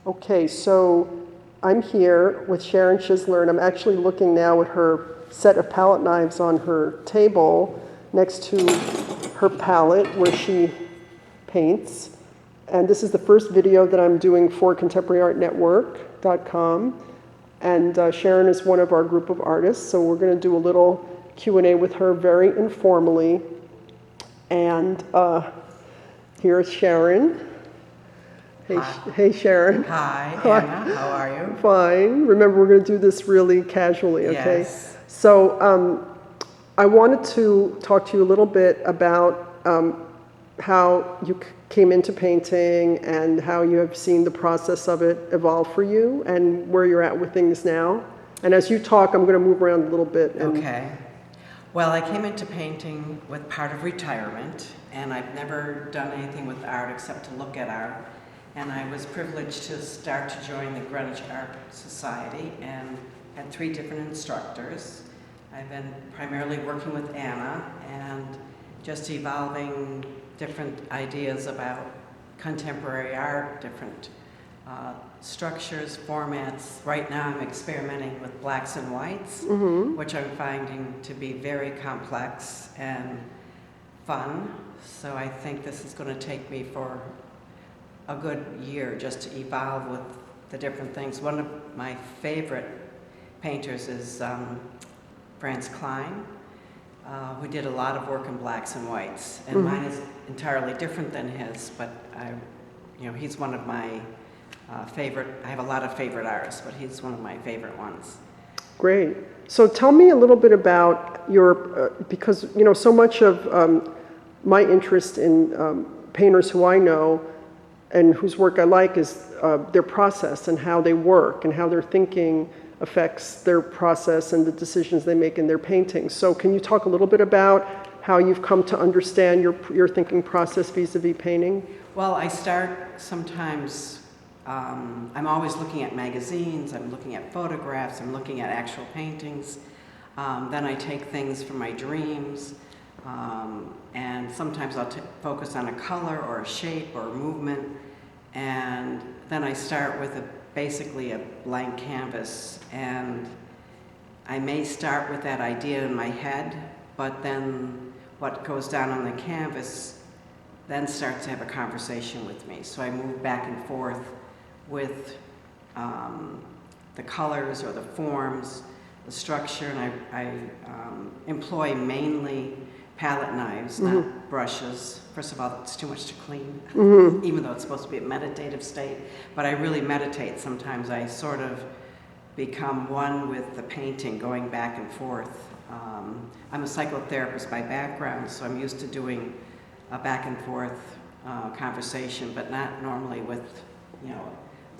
Okay, so I'm here with Sharon Shisler, and I'm actually looking now at her set of palette knives on her table next to her palette where she paints. And this is the first video that I'm doing for contemporaryartnetwork.com. And Sharon is one of our group of artists, so we're going to do a little Q&A with her very informally. And here's Sharon. Hey, hey, Sharon. Hi, Anna. How are you? Fine. Remember, we're going to do this really casually, okay? Yes. So I wanted to talk to you a little bit about how you came into painting and how you have seen the process of it evolve for you and where you're at with things now. And as you talk, I'm going to move around a little bit. Okay. Well, I came into painting with part of retirement, and I've never done anything with art except to look at art. And I was privileged to start to join the Greenwich Art Society and had 3 different instructors. I've been primarily working with Anna and just evolving different ideas about contemporary art, different structures, formats. Right now I'm experimenting with blacks and whites, which I'm finding to be very complex and fun. So I think this is going to take me for a good year just to evolve with the different things. One of my favorite painters is Franz Klein. We did a lot of work in blacks and whites, and mine is entirely different than his, but he's one of my favorite. I have a lot of favorite artists, but he's one of my favorite ones. Great. So tell me a little bit about your, because so much of my interest in painters who I know and whose work I like is their process and how they work and how their thinking affects their process and the decisions they make in their paintings. So can you talk a little bit about how you've come to understand your thinking process vis-a-vis painting? Well, I start sometimes, I'm always looking at magazines, I'm looking at photographs, I'm looking at actual paintings. Then I take things from my dreams, and sometimes I'll focus on a color or a shape or a movement. And then I start with basically a blank canvas, and I may start with that idea in my head, but then what goes down on the canvas then starts to have a conversation with me. So I move back and forth with the colors or the forms, the structure, and I employ mainly palette knives, not brushes. First of all, it's too much to clean, even though it's supposed to be a meditative state. But I really meditate sometimes. I sort of become one with the painting, going back and forth. I'm a psychotherapist by background, so I'm used to doing a back and forth conversation, but not normally with,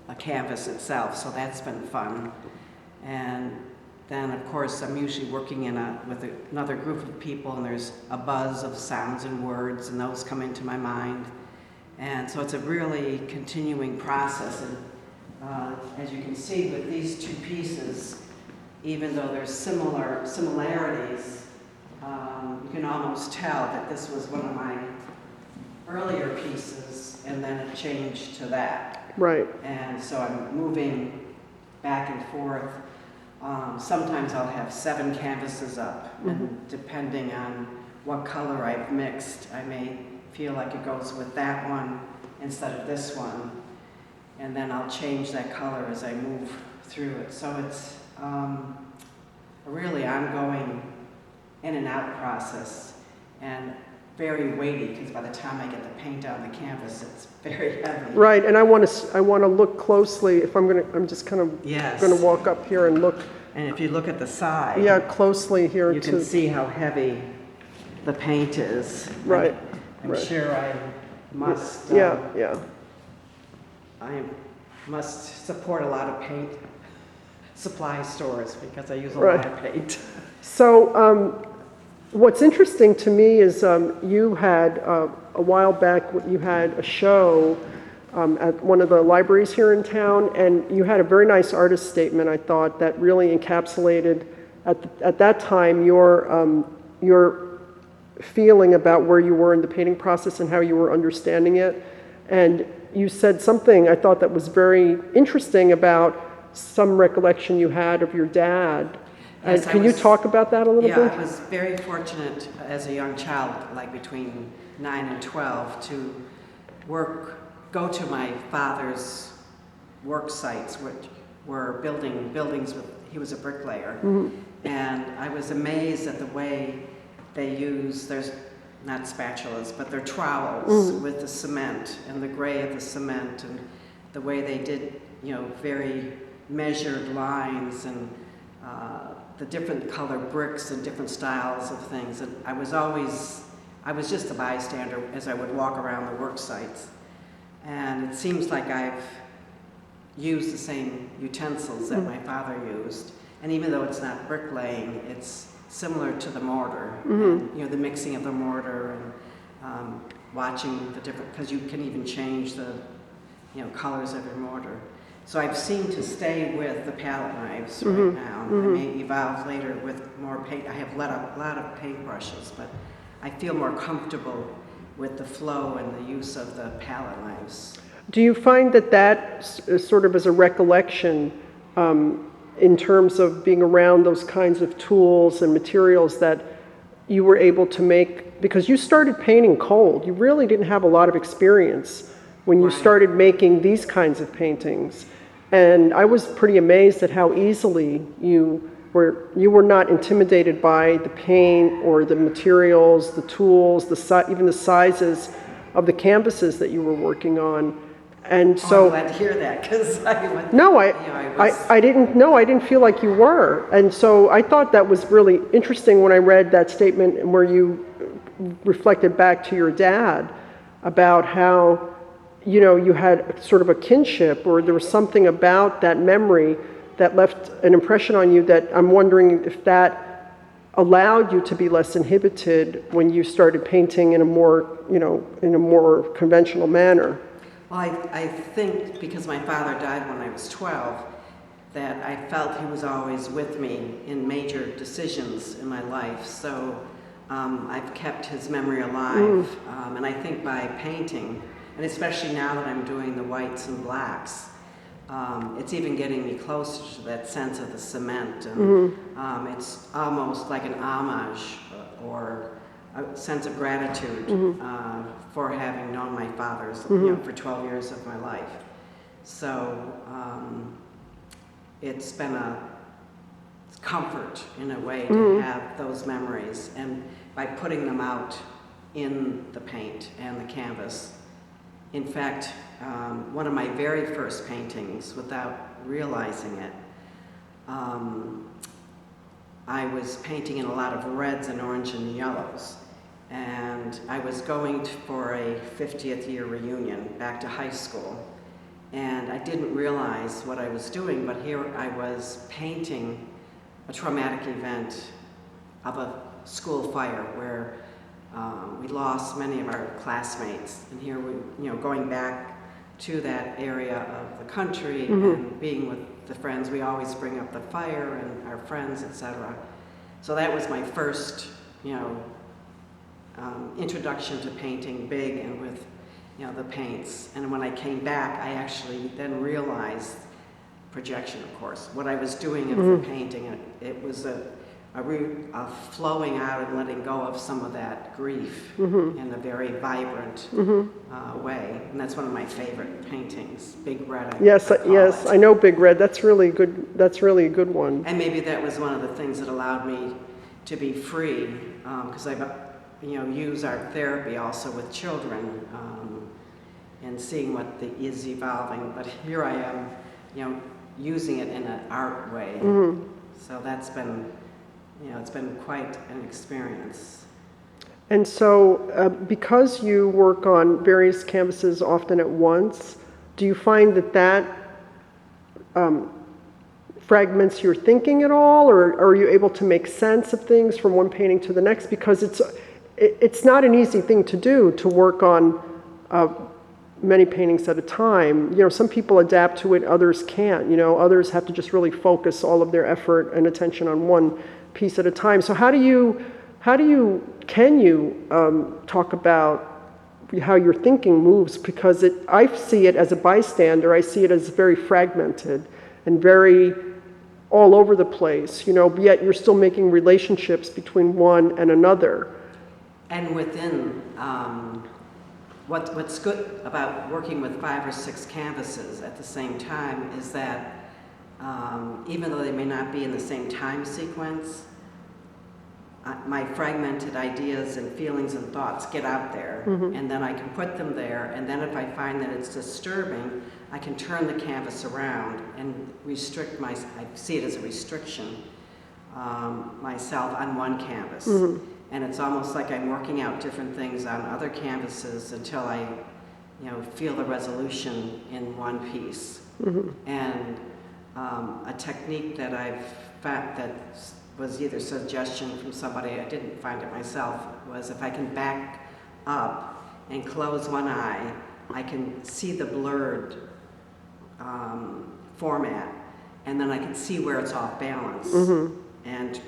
a canvas itself. So that's been fun. And then, of course, I'm usually working with another group of people, and there's a buzz of sounds and words, and those come into my mind. And so it's a really continuing process. And as you can see with these 2 pieces, even though there's similarities, you can almost tell that this was one of my earlier pieces, and then it changed to that. Right. And so I'm moving back and forth. Sometimes I'll have 7 canvases up, and depending on what color I've mixed, I may feel like it goes with that one instead of this one, and then I'll change that color as I move through it. So it's a really ongoing in and out process, and very weighty, because by the time I get the paint on the canvas, it's very heavy. Right, and I want to look closely. If I'm just kind of going to walk up here and look. And if you look at the side, closely here, you can see how heavy the paint is. Right. I'm sure I must. I must support a lot of paint supply stores because I use a lot of paint. So. What's interesting to me is you had, a while back, you had a show at one of the libraries here in town, and you had a very nice artist statement, I thought, that really encapsulated, at that time, your feeling about where you were in the painting process and how you were understanding it. And you said something I thought that was very interesting about some recollection you had of your dad. And Yes, can you talk about that a little bit? I was very fortunate as a young child, like between 9 and 12, to go to my father's work sites, which were buildings with, he was a bricklayer. And I was amazed at the way they use, there's not spatulas, but they're trowels with the cement and the gray of the cement, and the way they did, very measured lines, and the different color bricks and different styles of things. And I was just a bystander as I would walk around the work sites. And it seems like I've used the same utensils that my father used. And even though it's not bricklaying, it's similar to the mortar. And, the mixing of the mortar, and watching the different, because you can even change the, colors of your mortar. So I've seemed to stay with the palette knives right now. I may evolve later with more paint. I have a lot of paintbrushes, but I feel more comfortable with the flow and the use of the palette knives. Do you find that sort of as a recollection in terms of being around those kinds of tools and materials that you were able to make, because you started painting cold, you really didn't have a lot of experience when you started making these kinds of paintings. And I was pretty amazed at how easily you were not intimidated by the paint or the materials, the tools, even the sizes of the canvases that you were working on. And so, I'm glad to hear that, because I didn't feel like you were. And so I thought that was really interesting when I read that statement where you reflected back to your dad about how, you had sort of a kinship, or there was something about that memory that left an impression on you, that I'm wondering if that allowed you to be less inhibited when you started painting in a more, in a more conventional manner. Well, I think because my father died when I was 12, that I felt he was always with me in major decisions in my life. So I've kept his memory alive. And I think by painting, and especially now that I'm doing the whites and blacks, it's even getting me closer to that sense of the cement. And it's almost like an homage or a sense of gratitude for having known my father's, for 12 years of my life. So it's been a comfort in a way to have those memories, and by putting them out in the paint and the canvas. In fact, one of my very first paintings, without realizing it, I was painting in a lot of reds and orange and yellows. And I was going for a 50th year reunion back to high school. And I didn't realize what I was doing, but here I was painting a traumatic event of a school fire where we lost many of our classmates. And here we, going back to that area of the country and being with the friends, we always bring up the fire and our friends, etc. So that was my first, introduction to painting big and with, the paints. And when I came back, I actually then realized, projection of course, what I was doing of the painting. It was a flowing out and letting go of some of that grief in a very vibrant way. And that's one of my favorite paintings, Big Red. Yes, I know Big Red. That's really good. That's really a good one. And maybe that was one of the things that allowed me to be free, because I've use art therapy also with children, and seeing what is evolving. But here I am, using it in an art way. So that's been, it's been quite an experience. And so, because you work on various canvases often at once, do you find that fragments your thinking at all, or are you able to make sense of things from one painting to the next? Because it's not an easy thing to do, to work on many paintings at a time. Some people adapt to it, others can't. Others have to just really focus all of their effort and attention on one piece at a time. So can you talk about how your thinking moves, because I see it as a bystander, I see it as very fragmented and very all over the place, yet you're still making relationships between one and another. And within, what's good about working with 5 or 6 canvases at the same time is that even though they may not be in the same time sequence, my fragmented ideas and feelings and thoughts get out there, and then I can put them there, and then if I find that it's disturbing, I can turn the canvas around and restrict I see it as a restriction, myself on one canvas. And it's almost like I'm working out different things on other canvases until I, feel the resolution in one piece. And a technique that I've found that was either suggestion from somebody, I didn't find it myself, was if I can back up and close one eye, I can see the blurred format, and then I can see where it's off balance, and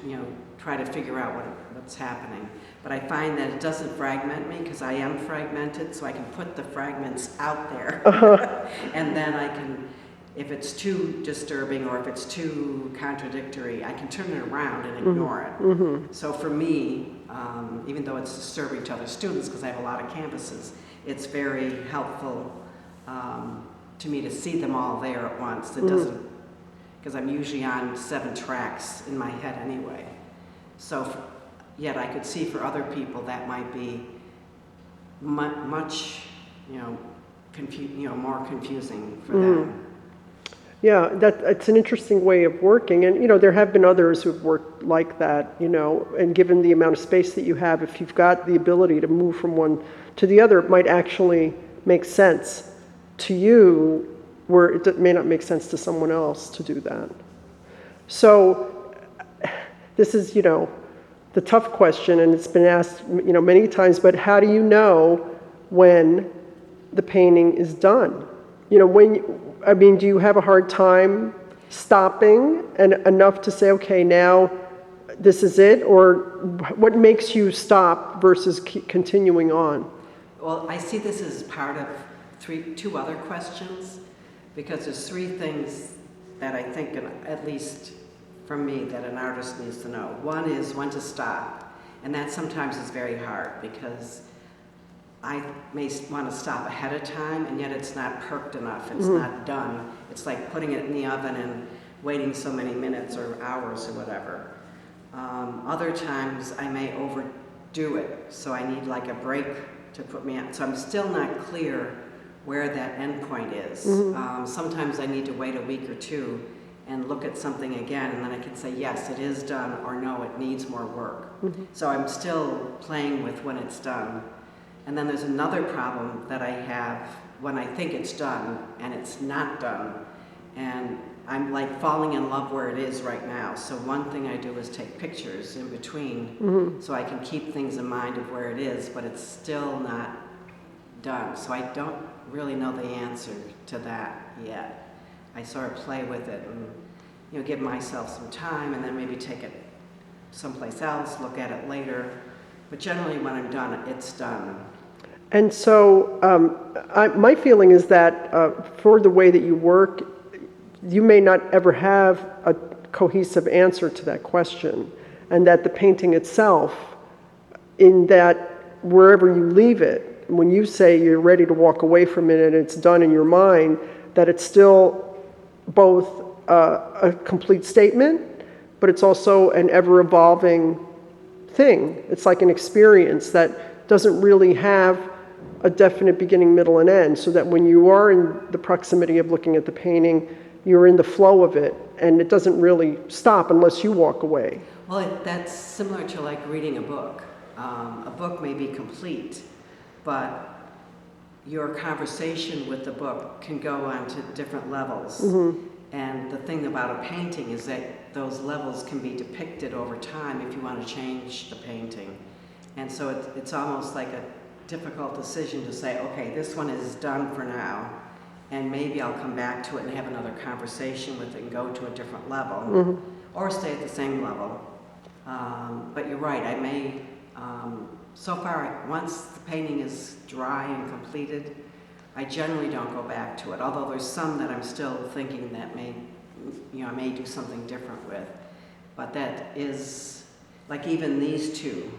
try to figure out what's happening. But I find that it doesn't fragment me because I am fragmented, so I can put the fragments out there, and then I can, if it's too disturbing or if it's too contradictory, I can turn it around and ignore it. So for me, even though it's disturbing to other students because I have a lot of campuses, it's very helpful to me to see them all there at once. It doesn't, because I'm usually on 7 tracks in my head anyway. So yet I could see for other people that might be much, more confusing for them. Yeah, it's an interesting way of working, and there have been others who've worked like that, and given the amount of space that you have, if you've got the ability to move from one to the other, it might actually make sense to you where it may not make sense to someone else to do that. So this is, the tough question, and it's been asked, many times, but how do you know when the painting is done? Do you have a hard time stopping and enough to say, okay, now this is it? Or what makes you stop versus continuing on? Well, I see this as part of 2 other questions, because there's 3 things that I think, at least from me, that an artist needs to know. One is when to stop, and that sometimes is very hard because I may want to stop ahead of time, and yet it's not perked enough, it's not done. It's like putting it in the oven and waiting so many minutes or hours or whatever. Other times I may overdo it, so I need like a break to put me on. So I'm still not clear where that end point is. Sometimes I need to wait a week or 2 and look at something again, and then I can say, yes, it is done, or no, it needs more work. So I'm still playing with when it's done. And then there's another problem that I have when I think it's done and it's not done. And I'm like falling in love where it is right now. So one thing I do is take pictures in between so I can keep things in mind of where it is, but it's still not done. So I don't really know the answer to that yet. I sort of play with it and give myself some time, and then maybe take it someplace else, look at it later. But generally when I'm done, it's done. And so my feeling is that for the way that you work, you may not ever have a cohesive answer to that question, and that the painting itself, in that wherever you leave it, when you say you're ready to walk away from it and it's done in your mind, that it's still both a complete statement, but it's also an ever-evolving thing. It's like an experience that doesn't really have a definite beginning, middle, and end, so that when you are in the proximity of looking at the painting, you're in the flow of it, and it doesn't really stop unless you walk away. Well, that's similar to like reading a book. A book may be complete, but your conversation with the book can go on to different levels. And the thing about a painting is that those levels can be depicted over time if you want to change the painting. And so it's almost like a difficult decision to say, okay, this one is done for now, and maybe I'll come back to it and have another conversation with it and go to a different level, or stay at the same level. But you're right, I may, so far, once the painting is dry and completed, I generally don't go back to it, although there's some that I'm still thinking that I may do something different with. But that is, like even these two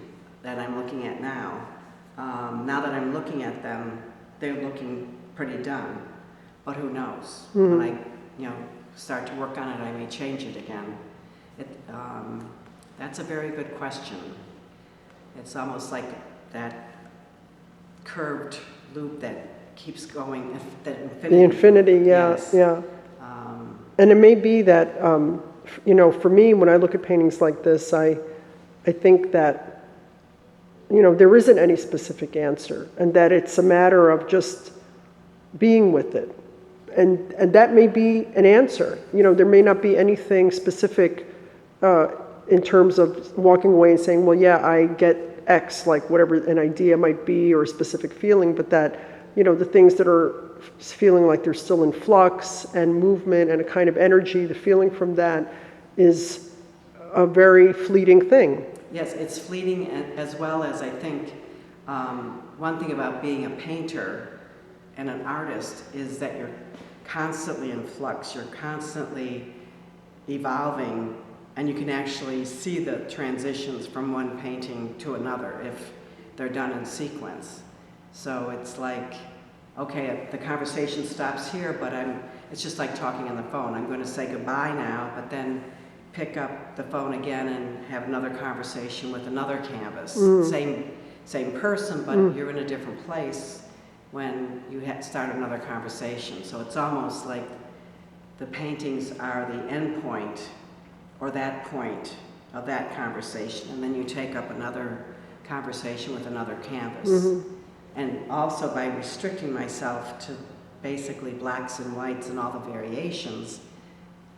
that I'm looking at now, now that I'm looking at them, they're looking pretty done. But who knows? When I, start to work on it, I may change it again. That's a very good question. It's almost like that curved loop that keeps going, the infinity. The infinity, yeah, Yes. yeah. And it may be that, for me, when I look at paintings like this, I think that, there isn't any specific answer, and that it's a matter of just being with it. And that may be an answer. There may not be anything specific in terms of walking away and saying, well, yeah, I get X, like whatever an idea might be or a specific feeling, but that, the things that are feeling like they're still in flux and movement and a kind of energy, the feeling from that is a very fleeting thing. Yes, it's fleeting, as well as I think one thing about being a painter and an artist is that you're constantly in flux, you're constantly evolving, and you can actually see the transitions from one painting to another if they're done in sequence. So it's like, okay, the conversation stops here, but it's just like talking on the phone. I'm going to say goodbye now, but then pick up the phone again and have another conversation with another canvas. Same person, but you're in a different place when you start another conversation. So it's almost like the paintings are the end point or that point of that conversation, and then you take up another conversation with another canvas. And also by restricting myself to basically blacks and whites and all the variations,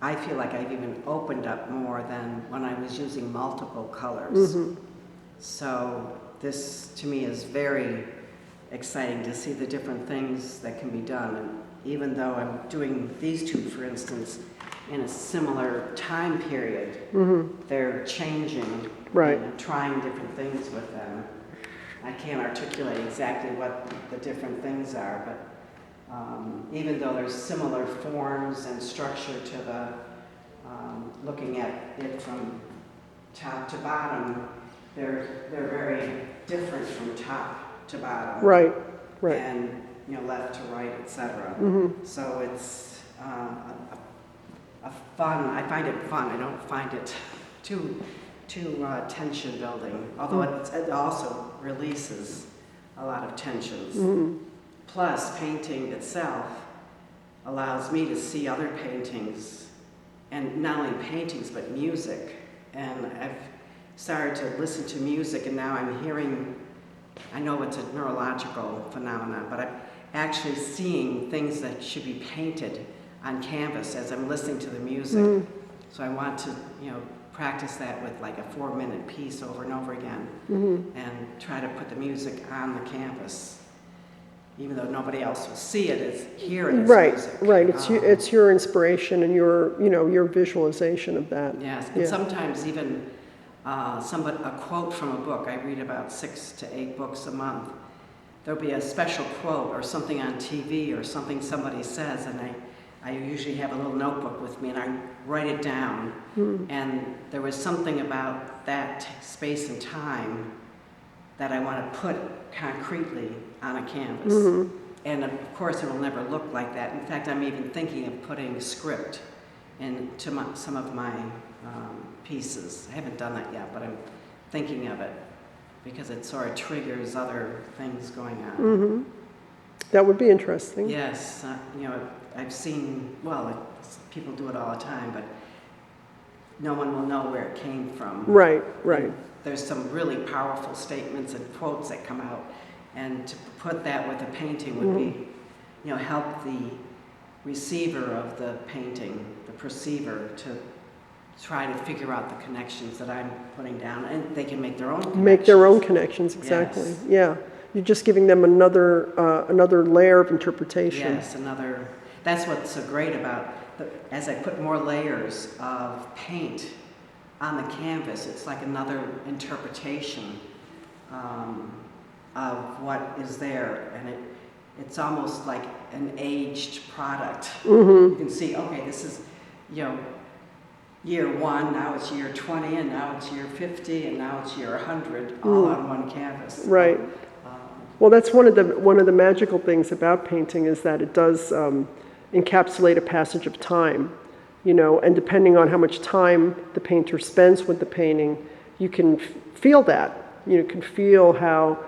I feel like I've even opened up more than when I was using multiple colors. So this, to me, is very exciting to see the different things that can be done. And even though I'm doing these two, for instance, in a similar time period, they're changing, Right. and trying different things with them. I can't articulate exactly what the different things are, but even though there's similar forms and structure to the looking at it from top to bottom, they're very different from top to bottom. Right. And left to right, etc. So it's a fun. I find it fun. I don't find it too tension building. Although it also releases a lot of tensions. Plus, painting itself allows me to see other paintings, and not only paintings, but music. And I've started to listen to music, and now I'm hearing, I know it's a neurological phenomenon, but I'm actually seeing things that should be painted on canvas as I'm listening to the music. So I want to, practice that with like a 4-minute piece over and over again, and try to put the music on the canvas. Even though nobody else will see it, it's hear it as music. Right. It's your inspiration and your visualization of that. Yes, and sometimes even a quote from a book. I read about 6 to 8 books a month. There'll be a special quote or something on TV or something somebody says, and I usually have a little notebook with me and I write it down. And there was something about that space and time that I want to put concretely on a canvas. And of course it will never look like that. In fact, I'm even thinking of putting script into some of my pieces. I haven't done that yet, but I'm thinking of it because it sort of triggers other things going on. That would be interesting. Yes, I've seen, people do it all the time, but no one will know where it came from. Right. And there's some really powerful statements and quotes that come out, and to put that with a painting would be, help the receiver of the painting, the perceiver, to try to figure out the connections that I'm putting down, and they can make their own connections. Make their own connections, exactly. Yes. Yeah. You're just giving them another layer of interpretation. Yes, that's what's so great about, as I put more layers of paint on the canvas, it's like another interpretation. of what is there, and it's almost like an aged product. You can see, okay, this is, you know, year 1, now it's year 20, and now it's year 50, and now it's year 100, all on one canvas. Right. Well, that's one of the magical things about painting is that it does encapsulate a passage of time, you know, and depending on how much time the painter spends with the painting, you can feel that. You can feel how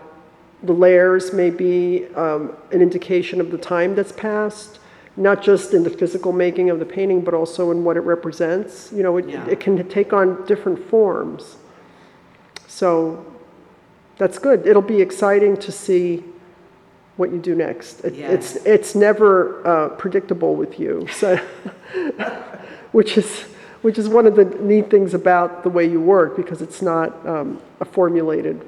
the layers may be an indication of the time that's passed, not just in the physical making of the painting, but also in what it represents. You know, it can take on different forms. So that's good. It'll be exciting to see what you do next. It's never predictable with you, so which is one of the neat things about the way you work, because it's not a formulated.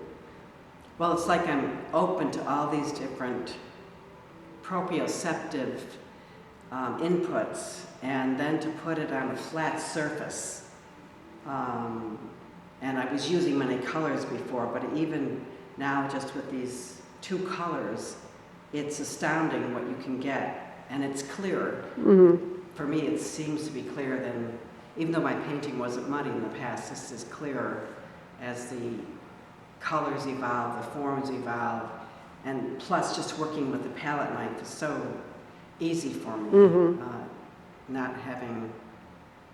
Well, it's like I'm open to all these different proprioceptive inputs, and then to put it on a flat surface. And I was using many colors before, but even now, just with these 2 colors, it's astounding what you can get, and it's clearer. For me, it seems to be clearer than, even though my painting wasn't muddy in the past, this is clearer as the colors evolve, the forms evolve, and plus just working with the palette knife is so easy for me, not having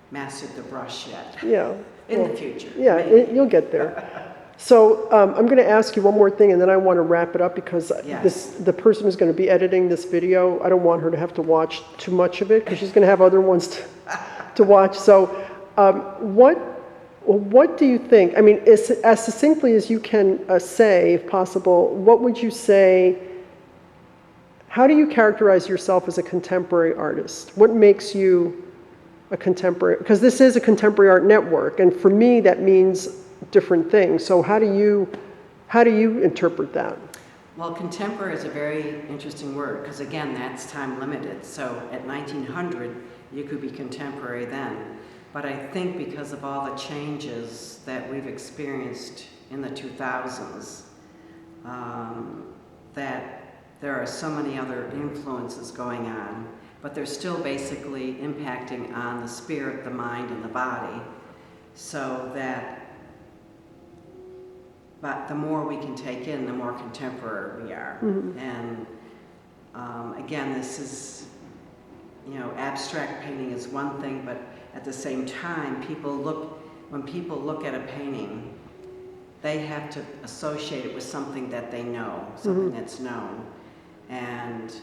mastered the brush yet. Yeah. In the future. Yeah, you'll get there. So I'm going to ask you one more thing, and then I want to wrap it up, because the person who's going to be editing this video, I don't want her to have to watch too much of it, because she's going to have other ones to watch. So what do you think? I mean, as succinctly as you can say, if possible, what would you say? How do you characterize yourself as a contemporary artist? What makes you a contemporary? Because this is a contemporary art network, and for me that means different things. So how do you interpret that? Well, contemporary is a very interesting word, because again, that's time limited. So at 1900, you could be contemporary then. But I think because of all the changes that we've experienced in the 2000s, that there are so many other influences going on, but they're still basically impacting on the spirit, the mind, and the body, so that, but the more we can take in, the more contemporary we are. And again, this is, you know, abstract painting is one thing, but at the same time, when people look at a painting, they have to associate it with something that they know, something that's known. And,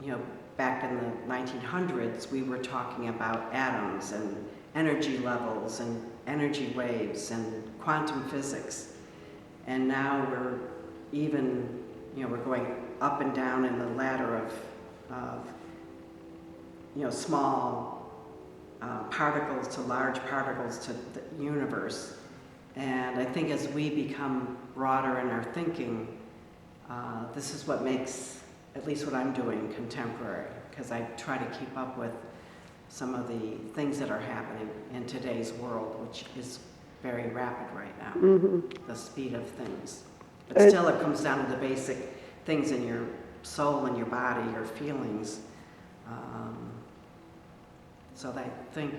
you know, back in the 1900s, we were talking about atoms and energy levels and energy waves and quantum physics. And now we're even, you know, we're going up and down in the ladder of you know, small particles to large particles to the universe. And I think as we become broader in our thinking, this is what makes, at least what I'm doing, contemporary, because I try to keep up with some of the things that are happening in today's world, which is very rapid right now, the speed of things. But still, it comes down to the basic things in your soul and your body, your feelings. So I think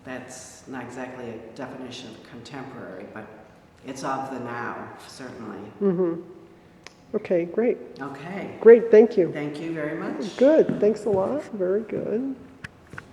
that's not exactly a definition of contemporary, but it's of the now, certainly. Okay, great. Okay. Great, thank you. Thank you very much. Good, thanks a lot. Very good.